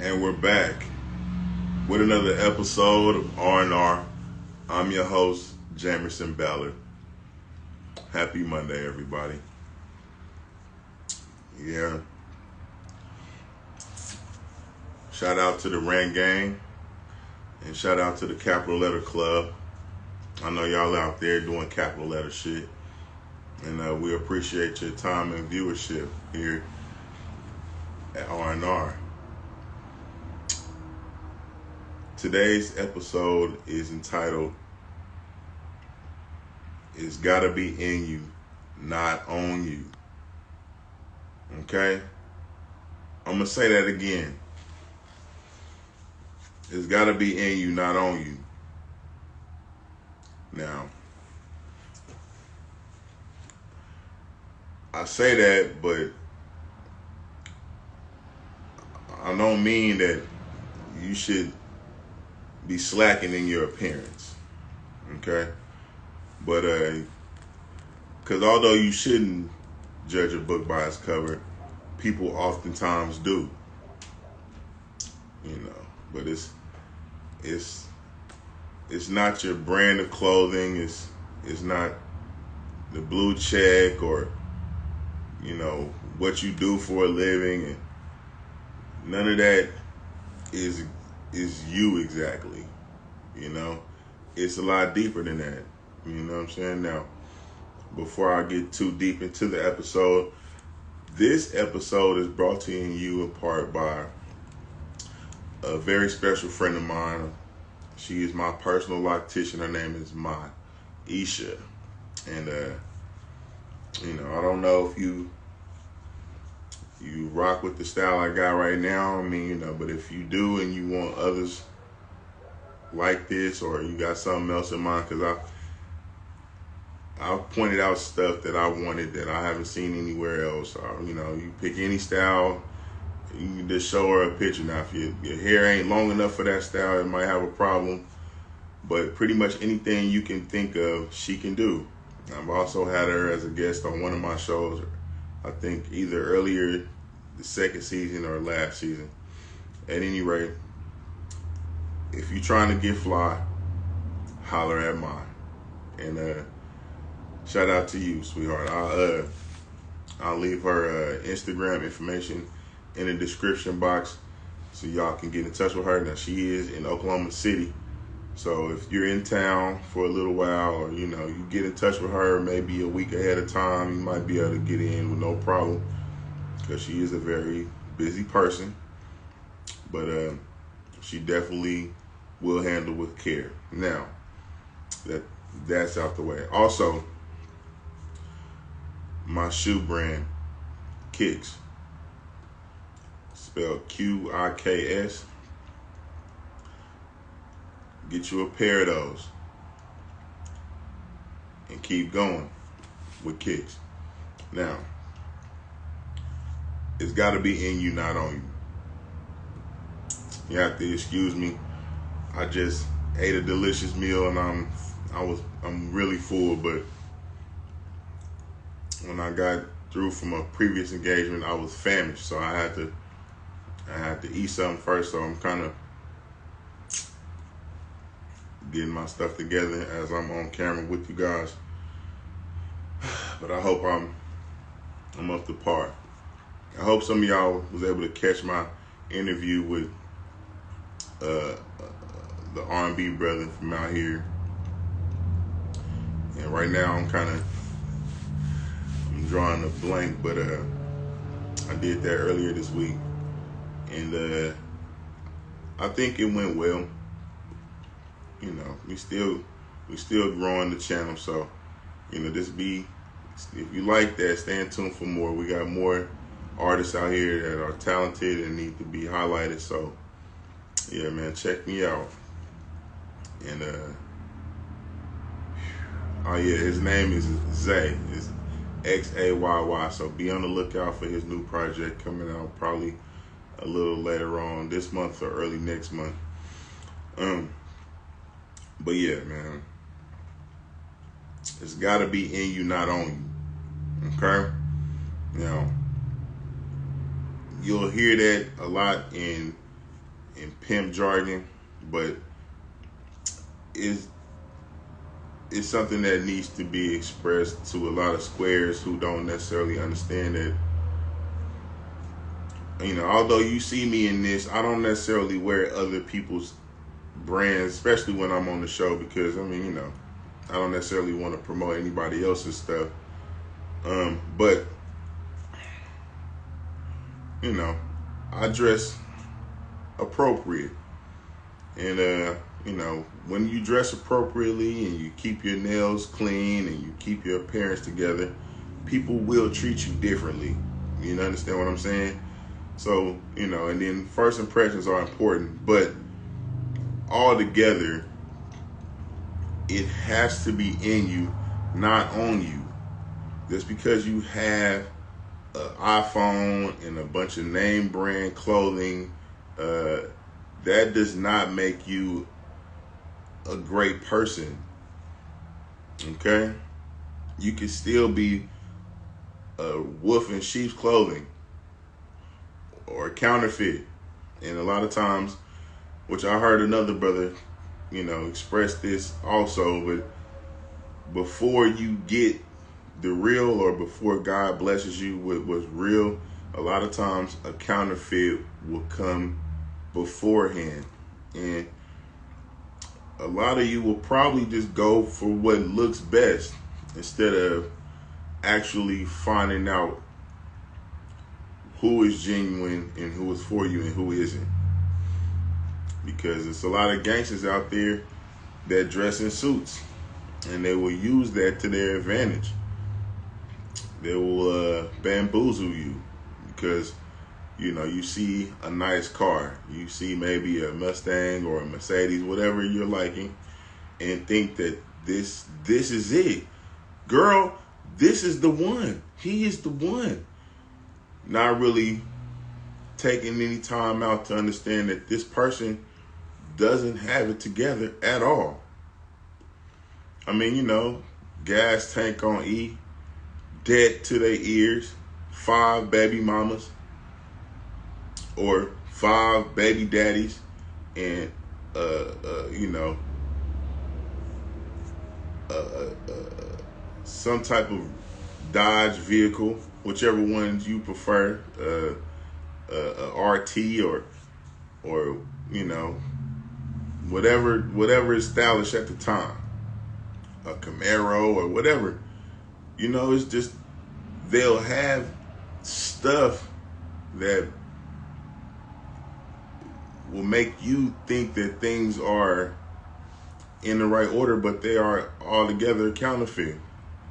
And we're back with another episode of R&R. I'm your host, Jamerson, Ballard. Happy Monday, everybody. Yeah. Shout out to the Rant Gang and shout out to the Capital Letter Club. I know y'all out there doing capital letter shit. And we appreciate your time and viewership here at R&R. Today's episode is entitled, It's Gotta Be In You, Not On You. Okay? I'm gonna say that again. It's gotta be in you, not on you. Now, I say that, but I don't mean that you should be slacking in your appearance, okay? But, because although you shouldn't judge a book by its cover, people oftentimes do, you know. But it's not your brand of clothing. It's not the blue check or, you know, what you do for a living, and none of that is you exactly. You know, it's a lot deeper than that. You know what I'm saying? Now, before I get too deep into the episode, this episode is brought to you in part by a very special friend of mine. She is my personal loctician. Her name is Isha. And, you know, I don't know if you rock with the style I got right now. I mean, you know, but if you do and you want others like this, or you got something else in mind, because I've pointed out stuff that I wanted that I haven't seen anywhere else. You know, you pick any style, you can just show her a picture. Now, if your hair ain't long enough for that style, it might have a problem. But pretty much anything you can think of, she can do. I've also had her as a guest on one of my shows, I think either earlier the second season or last season. At any rate, if you're trying to get fly, holler at mine. And shout out to you, sweetheart. I'll leave her Instagram information in the description box so y'all can get in touch with her. Now, she is in Oklahoma City. So if you're in town for a little while, or, you know, you get in touch with her maybe a week ahead of time, you might be able to get in with no problem, because she is a very busy person. But she definitely will handle with care. Now, that's out the way. Also, my shoe brand, Kicks, spelled Quiks. Get you a pair of those and keep going with Kicks. Now, it's got to be in you, not on you. You have to excuse me. I just ate a delicious meal and I'm really full, but when I got through from a previous engagement, I was famished, so I had to eat something first. So I'm kind of getting my stuff together as I'm on camera with you guys. But I hope I'm up to par. I hope some of y'all was able to catch my interview with the R&B brother from out here. And right now I'm drawing a blank, but I did that earlier this week, and I think it went well. You know, we still growing the channel, so, you know, if you like that, stay tuned for more. We got more artists out here that are talented and need to be highlighted. So, yeah, man, check me out. And oh yeah, his name is Zay. It's Xayy. So be on the lookout for his new project coming out probably a little later on this month or early next month. But yeah, man, it's got to be in you, not on you. Okay? Now, you'll hear that a lot in in pimp jargon, but it's something that needs to be expressed to a lot of squares who don't necessarily understand that. Although you see me in this, I don't necessarily wear other people's brands, especially when I'm on the show, because I don't necessarily want to promote anybody else's stuff. But I dress appropriate, and when you dress appropriately and you keep your nails clean and you keep your appearance together, people will treat you differently. You understand what I'm saying? So, and then first impressions are important, but all together, it has to be in you, not on you. Just because you have an iPhone and a bunch of name brand clothing, that does not make you a great person. Okay? You can still be a wolf in sheep's clothing or a counterfeit. And a lot of times, which I heard another brother, express this also, but before you get the real, or before God blesses you with what's real, a lot of times a counterfeit will come beforehand. And a lot of you will probably just go for what looks best instead of actually finding out who is genuine and who is for you and who isn't. Because it's a lot of gangsters out there that dress in suits, and they will use that to their advantage. They will bamboozle you because, you see a nice car. You see maybe a Mustang or a Mercedes, whatever you're liking, and think that this is it. Girl, this is the one. He is the one. Not really taking any time out to understand that this person doesn't have it together at all. Gas tank on E, debt to their ears, 5 baby mamas, or 5 baby daddies, and some type of Dodge vehicle, whichever ones you prefer, RT or whatever is stylish at the time, a Camaro or whatever. It's just they'll have stuff that will make you think that things are in the right order, but they are altogether counterfeit.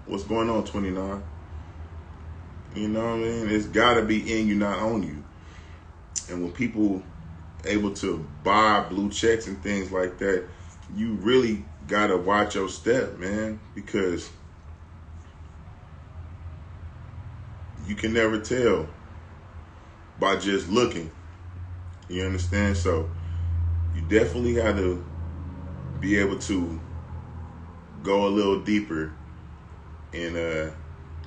What's going on, 29? You know what I mean? It's got to be in you, not on you. And when people able to buy blue checks and things like that, you really got to watch your step, man, because you can never tell by just looking. You understand? So you definitely got to be able to go a little deeper, and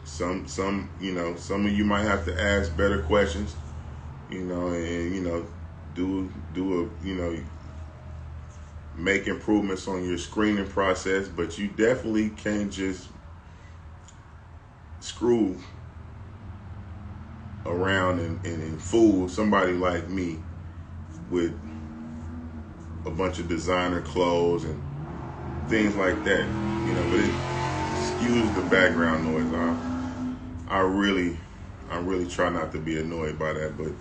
some of you might have to ask better questions, and do make improvements on your screening process, but you definitely can't just screw around and fool somebody like me with a bunch of designer clothes and things like that, but excuse the background noise. I really try not to be annoyed by that, but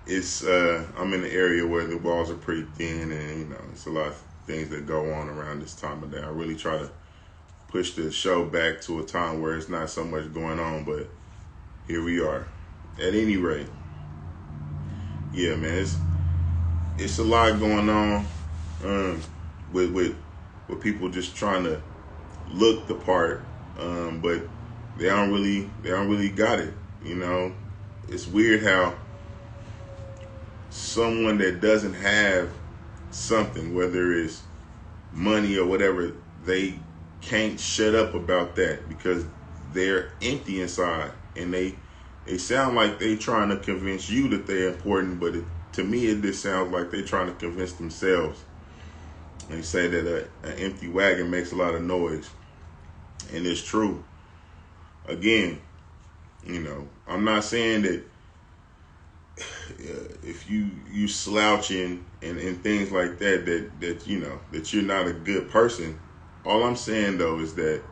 it's I'm in an area where the walls are pretty thin, and it's a lot of things that go on around this time of day. I really try to push the show back to a time where it's not so much going on, but here we are. At any rate, yeah, man, it's a lot going on with people just trying to look the part, but they don't really got it. It's weird how someone that doesn't have something, whether it's money or whatever, they can't shut up about that because they're empty inside, and they sound like they trying to convince you that they're important, but to me, it just sounds like they're trying to convince themselves. They say that an empty wagon makes a lot of noise, and it's true. Again, I'm not saying that if you slouching and things like that that you're not a good person. All I'm saying though is that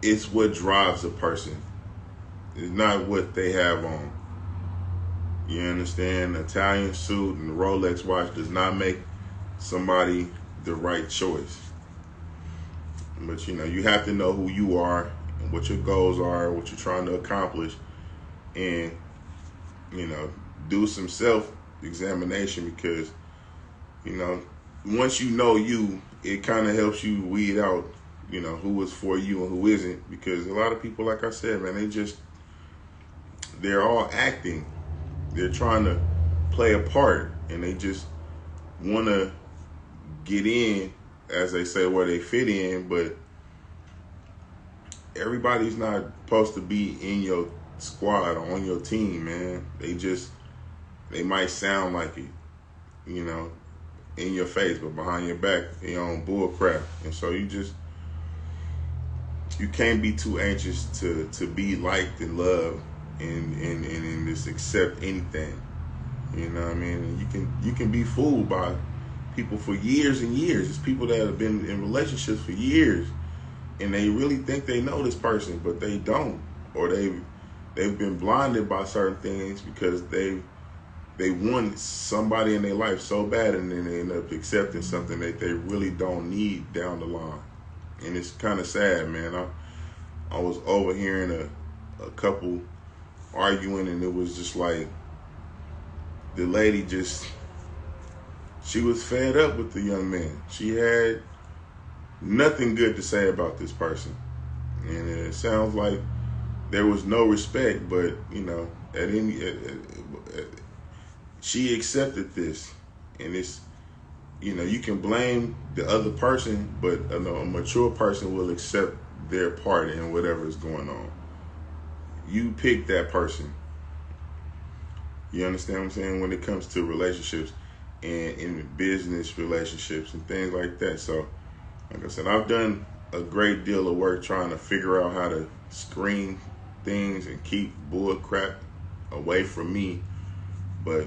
it's what drives a person. It's not what they have on. You understand? An Italian suit and a Rolex watch does not make somebody the right choice. But you have to know who you are and what your goals are, what you're trying to accomplish, and do some self-examination, because once you know you, it kind of helps you weed out who is for you and who isn't, because a lot of people, like I said, man, they're all acting. They're trying to play a part, and they just want to get in, as they say, where they fit in. But everybody's not supposed to be in your squad or on your team, man. They might sound like it, in your face, but behind your back, you're on bull crap. And so you can't be too anxious to be liked and loved and just accept anything. You know what I mean? And you can be fooled by people for years and years. It's people that have been in relationships for years, and they really think they know this person, but they don't, or they've been blinded by certain things because they want somebody in their life so bad, and then they end up accepting something that they really don't need down the line. And it's kind of sad, man. I was overhearing a couple arguing, and it was just like the lady she was fed up with the young man. She had nothing good to say about this person, and it sounds like there was no respect. But she accepted this, and it's you can blame the other person, but a mature person will accept their part in whatever is going on. You pick that person. You understand what I'm saying? When it comes to relationships and in business relationships and things like that. So, like I said, I've done a great deal of work trying to figure out how to screen things and keep bull crap away from me. But,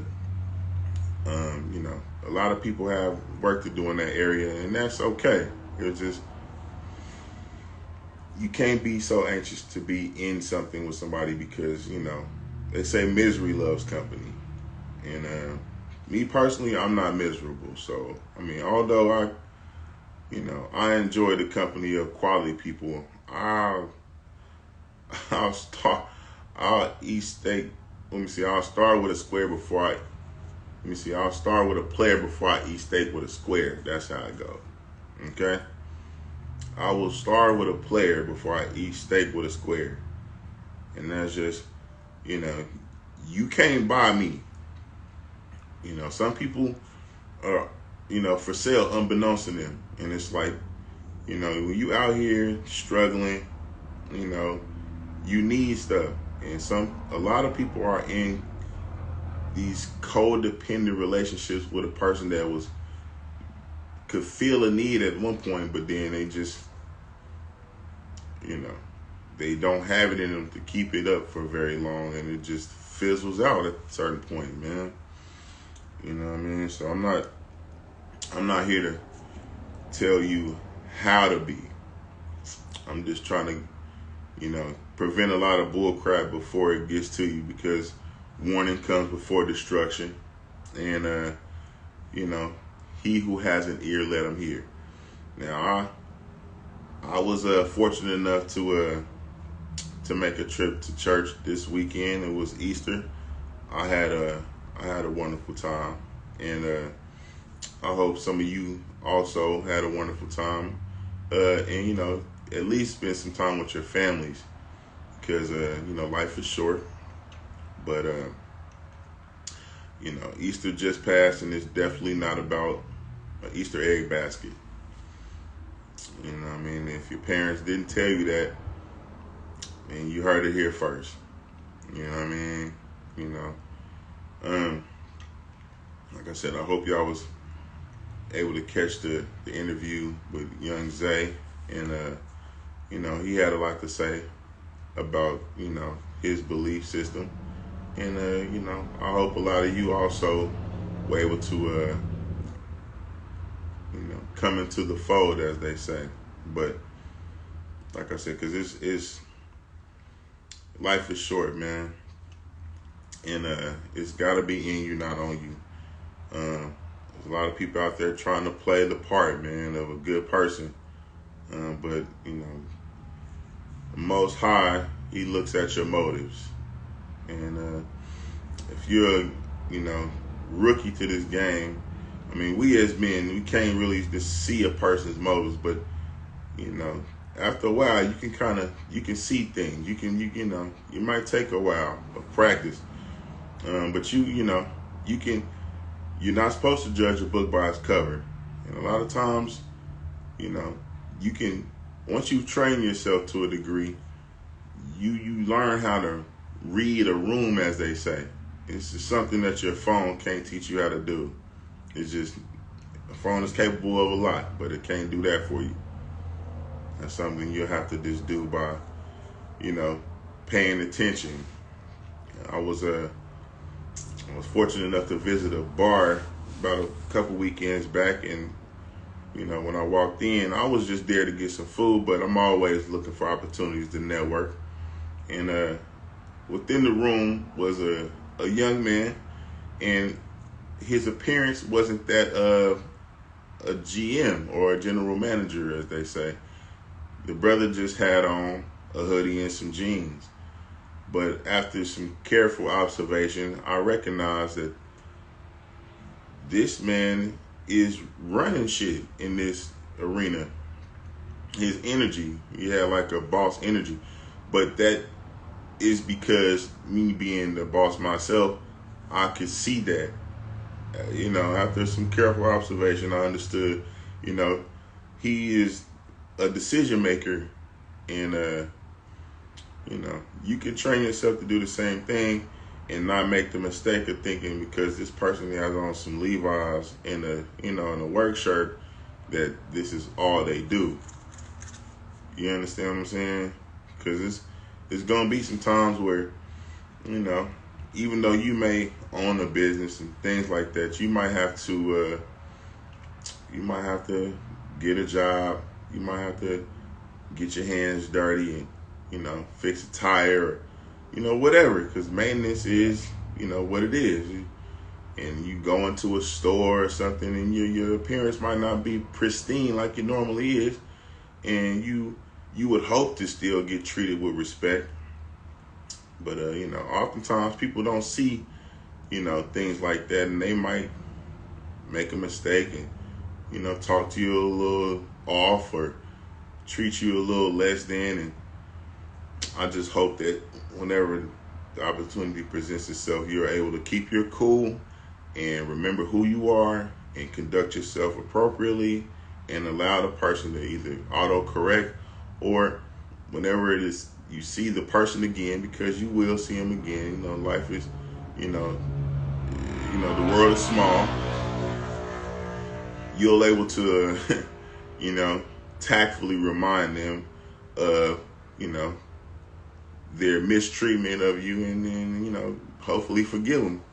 a lot of people have work to do in that area, and that's okay. It's just, you can't be so anxious to be in something with somebody because, they say misery loves company. And me personally, I'm not miserable. So, although I enjoy the company of quality people, I'll eat steak. I'll start with a square before I'll start with a player before I eat steak with a square. That's how I go. Okay? I will start with a player before I eat steak with a square. And that's just, you can't buy me. Some people are, for sale unbeknownst to them. And it's like, when you out here struggling, you need stuff. And a lot of people are in these codependent relationships with a person that could feel a need at one point, but then they just, they don't have it in them to keep it up for very long, and it just fizzles out at a certain point, man. You know what I mean? So I'm not here to tell you how to be. I'm just trying to, prevent a lot of bull crap before it gets to you, because warning comes before destruction. And, he who has an ear, let him hear. Now, I was fortunate enough to make a trip to church this weekend. It was Easter. I had a wonderful time, and I hope some of you also had a wonderful time. And at least spend some time with your families, because life is short. But Easter just passed, and it's definitely not about an Easter egg basket. You know what I mean? If your parents didn't tell you that, and you heard it here first. You know what I mean? You know, like I said, I hope y'all was able to catch the interview with young Zay, and he had a lot to say about his belief system, and I hope a lot of you also were able to come into the fold, as they say. But like I said, because it's life is short, man, and it's got to be in you, not on you. There's a lot of people out there trying to play the part, man, of a good person, but Most High, He looks at your motives, and if you're rookie to this game, I mean, we as men, we can't really just see a person's motives, but after a while, you can see things. You might take a while of practice, but you're not supposed to judge a book by its cover, and a lot of times, you can, once you train yourself to a degree, you learn how to read a room, as they say. It's just something that your phone can't teach you how to do. It's just, a phone is capable of a lot, but it can't do that for you. That's something you'll have to just do by, paying attention. I was fortunate enough to visit a bar about a couple weekends back, and when I walked in, I was just there to get some food, but I'm always looking for opportunities to network. And within the room was a young man, and his appearance wasn't that of a GM or a general manager, as they say. The brother just had on a hoodie and some jeans. But after some careful observation, I recognized that this man is running shit in this arena. His energy, he had like a boss energy. But that is because me being the boss myself, I could see that. After some careful observation, I understood, he is a decision maker, and you can train yourself to do the same thing and not make the mistake of thinking because this person has on some Levi's and a work shirt that this is all they do. You understand what I'm saying? Because it's gonna be some times where, even though you may own a business and things like that, you might have to get a job. You might have to get your hands dirty and, fix a tire or, whatever. Because maintenance is, what it is. And you go into a store or something and your appearance might not be pristine like it normally is. And you would hope to still get treated with respect. But, oftentimes people don't see, things like that, and they might make a mistake and, talk to you a little off or treat you a little less than. And I just hope that whenever the opportunity presents itself, you're able to keep your cool and remember who you are and conduct yourself appropriately and allow the person to either auto-correct or whenever it is you see the person again, because you will see them again. Life is, the world is small. You'll able to, tactfully remind them of, their mistreatment of you, and then, hopefully forgive them.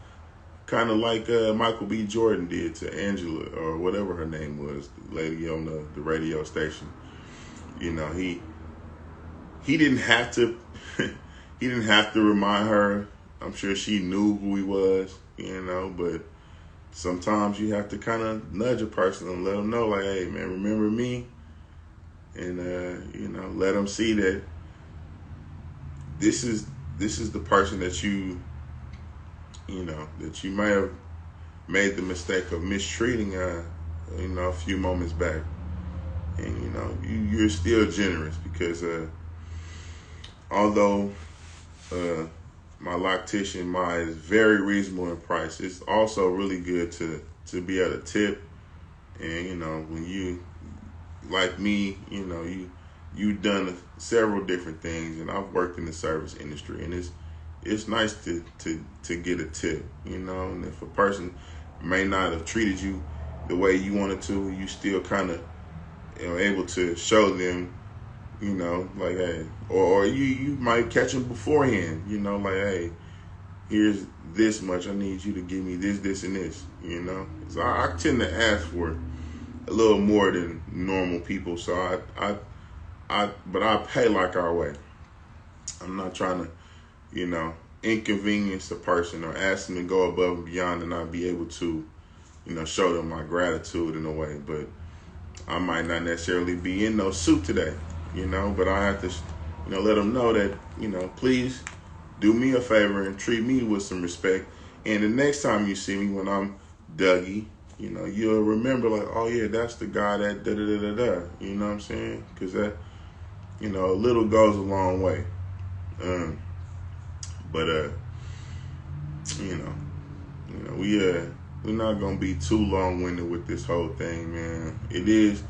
Kind of like Michael B. Jordan did to Angela, or whatever her name was, the lady on the radio station. He didn't have to. He didn't have to remind her. I'm sure she knew who he was, But sometimes you have to kind of nudge a person and let them know, like, hey, man, remember me, and let them see that this is the person that that you might have made the mistake of mistreating a few moments back, and you're still generous because although my lactation mine is very reasonable in price, it's also really good to be at a tip. And when you, like me, you've done several different things, and I've worked in the service industry, and it's nice to get a tip, you know. And if a person may not have treated you the way you wanted to, you still kind of, you know, able to show them, you know, like, hey, or you might catch them beforehand, you know, like, hey, here's this much. I need you to give me this, and this, you know. So I tend to ask for a little more than normal people. So but I pay like our way. I'm not trying to, you know, inconvenience a person or ask them to go above and beyond and not be able to, you know, show them my gratitude in a way. But I might not necessarily be in no suit today, you know, but I have to, you know, let them know that, you know, please do me a favor and treat me with some respect. And the next time you see me when I'm Dougie, you know, you'll remember like, oh yeah, that's the guy that da-da-da-da-da, you know what I'm saying? Because that, you know, a little goes a long way. But you know, we're not gonna be too long-winded with this whole thing, man. It is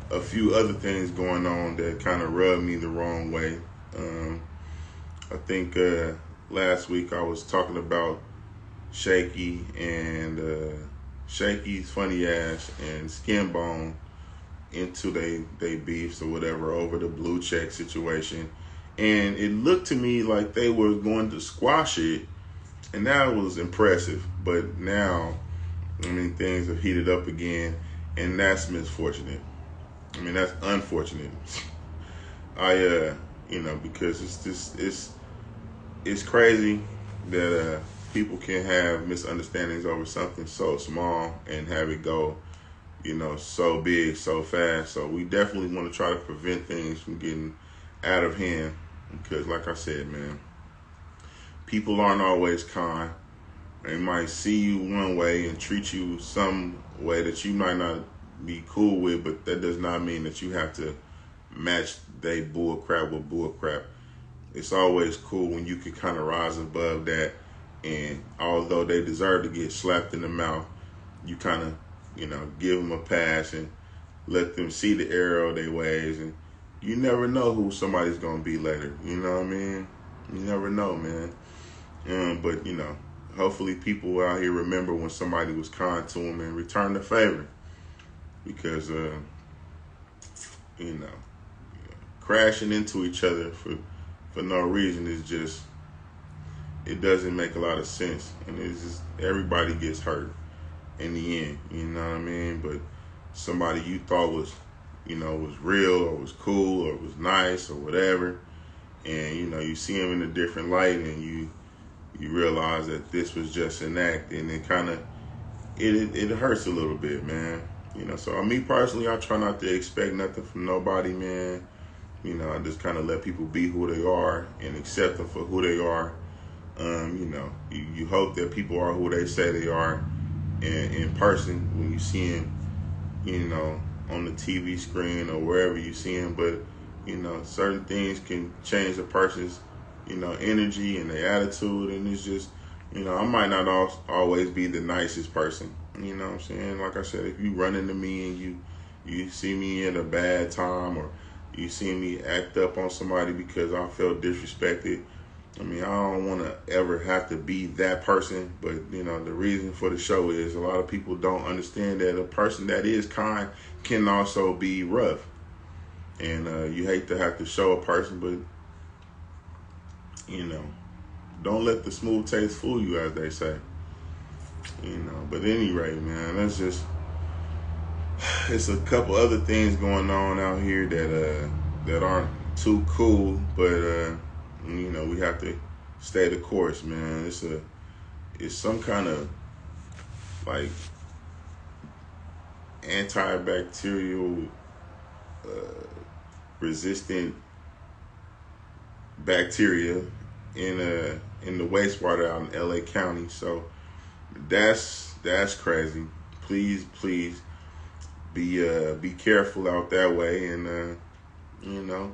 a few other things going on that kind of rub me the wrong way. I think last week I was talking about Shaky and Shaky's funny ass and Skin Bone into they beefs or whatever over the blue check situation. And it looked to me like they were going to squash it, and that was impressive. But now, I mean, things have heated up again, and that's misfortunate. I mean, that's unfortunate. You know, because it's crazy that people can have misunderstandings over something so small and have it go, you know, so big, so fast. So we definitely want to try to prevent things from getting out of hand, because like I said, man, people aren't always kind. They might see you one way and treat you some way that you might not be cool with, but that does not mean that you have to match they bull crap with bull crap. It's always cool when you can kind of rise above that, and although they deserve to get slapped in the mouth, you kind of, you know, give them a pass and let them see the error of their ways. And you never know who somebody's going to be later. You know what I mean? You never know, man. But, you know, hopefully people out here remember when somebody was kind to them and return the favor. Because, you know, crashing into each other for no reason is just, it doesn't make a lot of sense. And it's just, everybody gets hurt in the end. You know what I mean? But somebody you thought was, you know, was real or was cool or was nice or whatever, and, you know, you see him in a different light, and you realize that this was just an act, and it kind of, it hurts a little bit, man. You know, so me personally, I try not to expect nothing from nobody, man. You know, I just kind of let people be who they are and accept them for who they are. You know, you hope that people are who they say they are in person when you see them, you know, on the TV screen or wherever you see them. But, you know, certain things can change a person's, you know, energy and their attitude. And it's just, you know, I might not always be the nicest person. You know what I'm saying? Like I said, if you run into me and you see me in a bad time, or you see me act up on somebody because I felt disrespected, I mean, I don't want to ever have to be that person. But, you know, the reason for the show is a lot of people don't understand that a person that is kind can also be rough. And you hate to have to show a person, but, you know, don't let the smooth taste fool you, as they say. You know, but at any rate, man, that's just, it's a couple other things going on out here that aren't too cool, but you know, we have to stay the course, man. It's some kind of like antibacterial resistant bacteria in the wastewater out in LA County. So that's crazy. Please be careful out that way, and you know,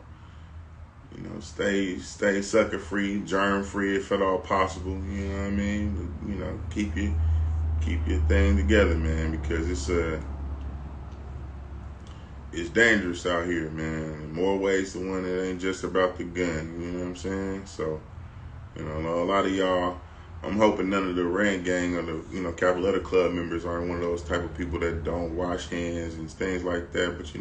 stay sucker free, germ free if at all possible. You know what I mean? But, you know, keep your thing together, man, because it's dangerous out here, man. In more ways than one, it ain't just about the gun. You know what I'm saying? So, You know, a lot of y'all, I'm hoping none of the Rand Gang or the, Capital Letter Club members aren't one of those type of people that don't wash hands and things like that. But,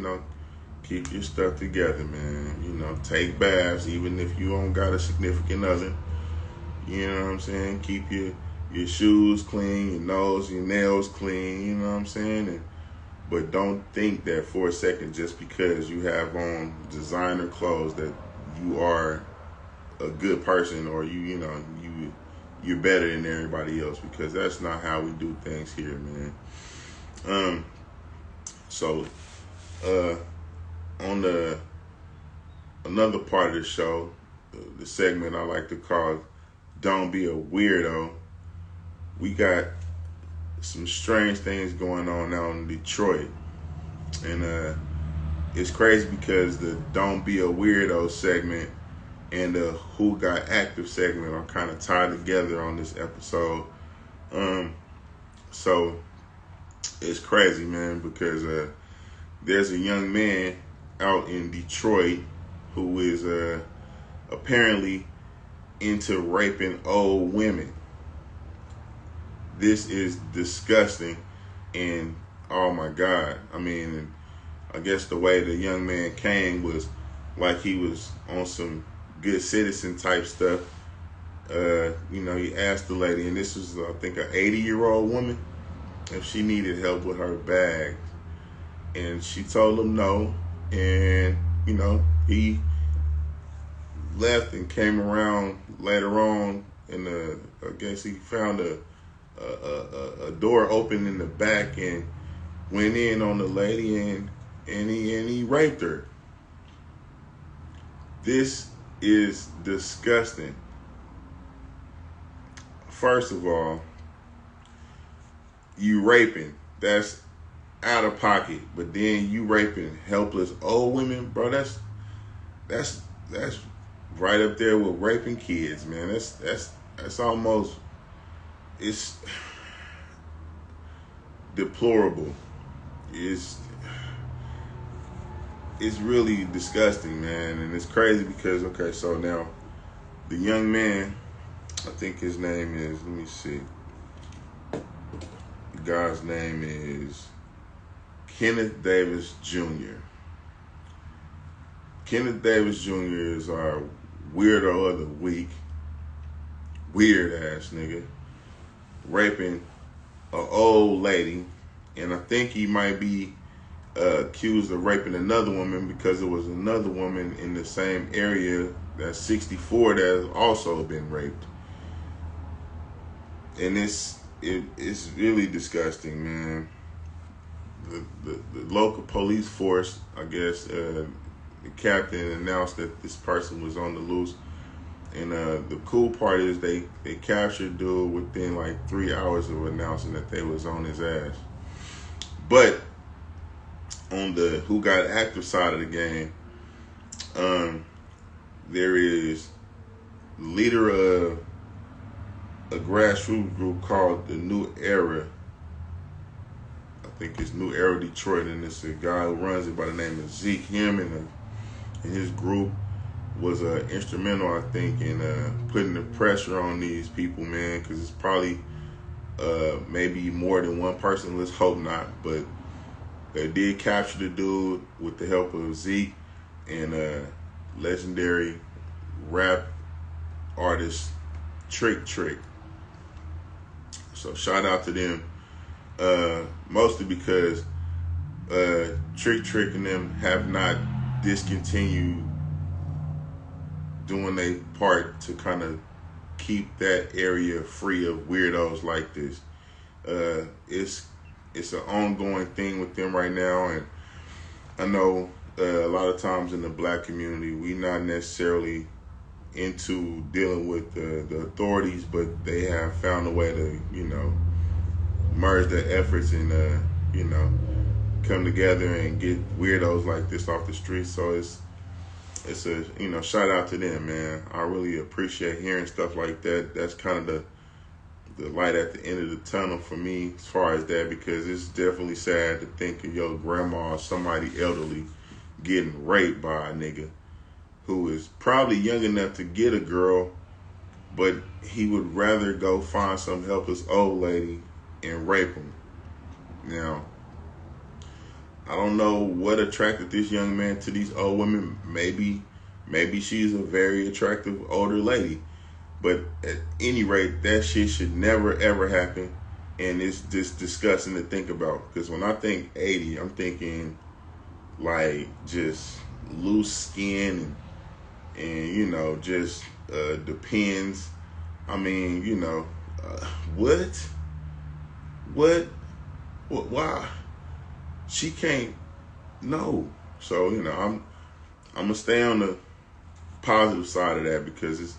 keep your stuff together, man. Take baths, even if you don't got a significant other. You know what I'm saying? Keep your shoes clean, your nose, your nails clean, you know what I'm saying? But don't think that for a second, just because you have on designer clothes, that you are a good person, or you're better than everybody else, because that's not how we do things here, man. So on another part of the show, the segment I like to call "Don't Be a Weirdo," we got some strange things going on now in Detroit, and it's crazy because the "Don't Be a Weirdo" segment and the "Who Got Active" segment are kind of tied together on this episode. So it's crazy, man, because there's a young man out in Detroit who is apparently into raping old women. This is disgusting, and oh my God. I mean, I guess the way the young man came was like he was on some good citizen type stuff. He asked the lady, and this was, I think, an 80-year-old woman, if she needed help with her bag. And she told him no. And, he left and came around later on. And I guess he found a door open in the back and went in on the lady and he raped her. This is disgusting. First of all, you raping, that's out of pocket. But then you raping helpless old women, bro, that's right up there with raping kids, man. That's almost, it's deplorable. It's really disgusting, man. And it's crazy because, okay, so now the young man, I think his name is, let me see. The guy's name is Kenneth Davis Jr. Kenneth Davis Jr. is our weirdo of the week. Weird ass nigga. Raping an old lady. And I think he might be accused of raping another woman, because it was another woman in the same area, that's 64, that has also been raped. And it's really disgusting, man. The local police force, I guess, the captain announced that this person was on the loose. And the cool part is they captured dude within like 3 hours of announcing that they was on his ass. But on the Who Got Active side of the game, there is leader of a grassroots group called the New Era. I think it's New Era Detroit, and it's a guy who runs it by the name of Zeke. Him and his group was instrumental, I think, in putting the pressure on these people, man, because it's probably maybe more than one person. Let's hope not, but they did capture the dude with the help of Zeke and legendary rap artist Trick. So shout out to them, mostly because Trick and them have not discontinued doing their part to kind of keep that area free of weirdos like this. It's an ongoing thing with them right now, and I know a lot of times in the black community, we not necessarily into dealing with the authorities, but they have found a way to, merge their efforts and, come together and get weirdos like this off the streets. So it's a, shout out to them, man. I really appreciate hearing stuff like that. That's kind of the light at the end of the tunnel for me as far as that, because it's definitely sad to think of your grandma or somebody elderly getting raped by a nigga who is probably young enough to get a girl, but he would rather go find some helpless old lady and rape him. Now, I don't know what attracted this young man to these old women. Maybe she's a very attractive older lady. But at any rate, that shit should never ever happen. And it's just disgusting to think about. Because when I think 80, I'm thinking like just loose skin and you know, just depends. I mean, you know, what? Why? She can't. No. So you know, I'm gonna stay on the positive side of that because it's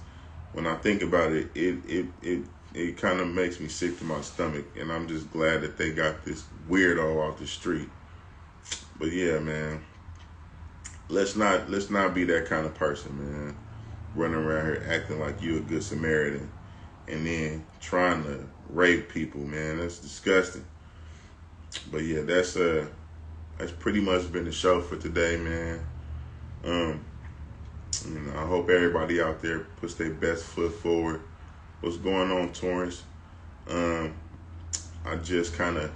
when I think about it, it kind of makes me sick to my stomach, and I'm just glad that they got this weirdo off the street. But yeah, man, let's not be that kind of person, man. Running around here acting like you a good Samaritan, and then trying to rape people, man. That's disgusting. But yeah, that's pretty much been the show for today, man. You know, I hope everybody out there puts their best foot forward. What's going on, Torrance? I just kind of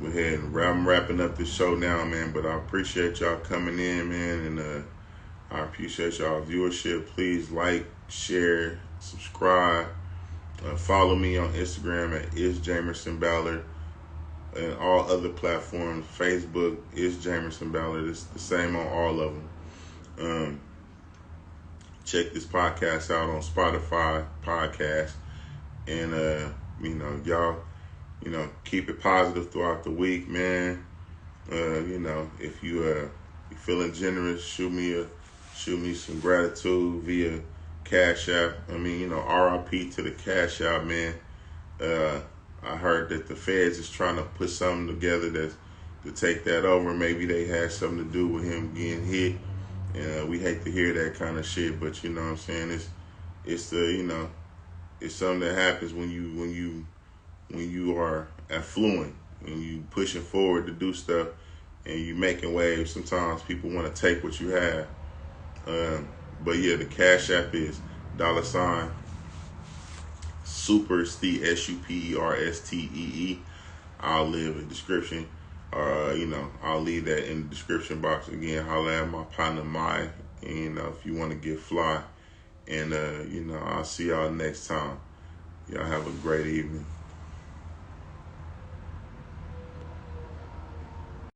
went ahead and I'm wrapping up this show now, man. But I appreciate y'all coming in, man, and I appreciate y'all viewership. Please like, share, subscribe. Follow me on Instagram at Jamerson Ballard. And all other platforms, Facebook is Jamerson Ballard. It's the same on all of them. Check this podcast out on Spotify podcast, and you know, y'all, you know, keep it positive throughout the week, man. You know, if you feeling generous, shoot me some gratitude via Cash App. I mean, you know, RIP to the Cash App, man. I heard that the feds is trying to put something together to take that over. Maybe they had something to do with him getting hit. And we hate to hear that kind of shit, but you know what I'm saying? It's you know, it's something that happens when you are affluent, when you pushing forward to do stuff and you making waves. Sometimes people want to take what you have. But yeah, the Cash App is $ Superstee, SUPERSTEE. I'll leave a description. You know, I'll leave that in the description box again. Holla at my partner Mai, and you know, if you want to get fly. And you know, I'll see y'all next time. Y'all have a great evening.